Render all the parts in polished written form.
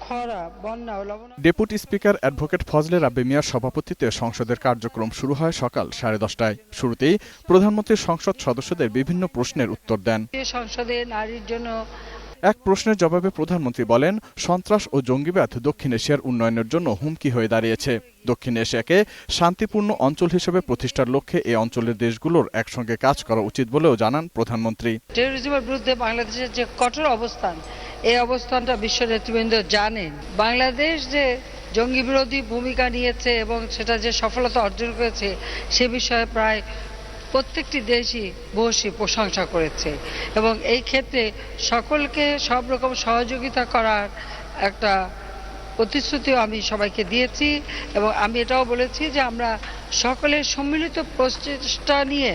খরা, বন্যা ও লবণ। ডেপুটি স্পিকার অ্যাডভোকেট ফজলে রাব্বি মিয়ার সভাপতিত্বে সংসদের কার্যক্রম শুরু হয় সকাল 10:30টায়। শুরুতেই প্রধানমন্ত্রী সংসদ সদস্যদের বিভিন্ন প্রশ্নের উত্তর দেন। সংসদে নারীর জন্য এক প্রশ্নের জবাবে প্রধানমন্ত্রী বলেন, সন্ত্রাস ও জঙ্গিবাদ দক্ষিণ এশিয়ার উন্নয়নের জন্য হুমকি হয়ে দাঁড়িয়েছে। দক্ষিণ এশিয়াকে শান্তিপূর্ণ অঞ্চল হিসেবে প্রতিষ্ঠার লক্ষ্যে এই অঞ্চলের দেশগুলোর একসঙ্গে কাজ করা উচিত বলেও জানান প্রধানমন্ত্রী। টেরোরিজমের বিরুদ্ধে বাংলাদেশের যে কঠোর অবস্থান, এই অবস্থানটা বিশ্ব নেতৃবৃন্দ জানেন। বাংলাদেশ যে জঙ্গি বিরোধী ভূমিকা নিয়েছে এবং সেটা যে সফলতা অর্জন করেছে সে বিষয়ে প্রায় প্রত্যেকটি দেশই ভূয়সী প্রশংসা করেছে এবং এই ক্ষেত্রে সকলকে সব রকম সহযোগিতা করার একটা প্রতিশ্রুতিও আমি সবাইকে দিয়েছি এবং আমি এটাও বলেছি যে আমরা সকলের সম্মিলিত প্রচেষ্টা নিয়ে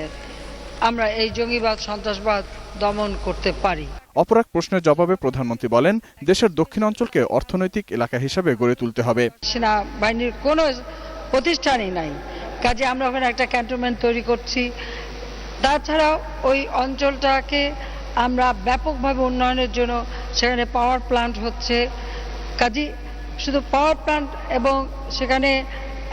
আমরা এই জঙ্গিবাদ সন্ত্রাসবাদ দমন করতে পারি। অপর এক প্রশ্নের জবাবে প্রধানমন্ত্রী বলেন, দেশের দক্ষিণ অঞ্চলকে অর্থনৈতিক এলাকা হিসেবে গড়ে তুলতে হবে। সেনাবাহিনীর কোনো প্রতিষ্ঠানই নাই, কাজে আমরা ওখানে একটা ক্যান্টনমেন্ট তৈরি করছি। তাছাড়াও ওই অঞ্চলটাকে আমরা ব্যাপকভাবে উন্নয়নের জন্য সেখানে পাওয়ার প্ল্যান্ট হচ্ছে। কাজে শুধু পাওয়ার প্ল্যান্ট এবং সেখানে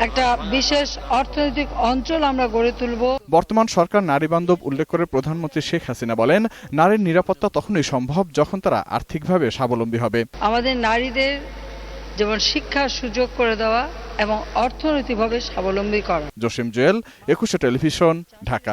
একটা বিশেষ অর্থনৈতিক অঞ্চল আমরা গড়ে তুলব। বর্তমান সরকার নারী বান্ধব উল্লেখ করে প্রধানমন্ত্রী শেখ হাসিনা বলেন, নারীর নিরাপত্তা তখনই সম্ভব যখন তারা আর্থিকভাবে স্বাবলম্বী হবে। আমাদের নারীদের যেমন শিক্ষার সুযোগ করে দেওয়া এবং অর্থনৈতিকভাবে স্বাবলম্বী করা। জসিম জুয়েল, 21 টেলিভিশন, ঢাকা।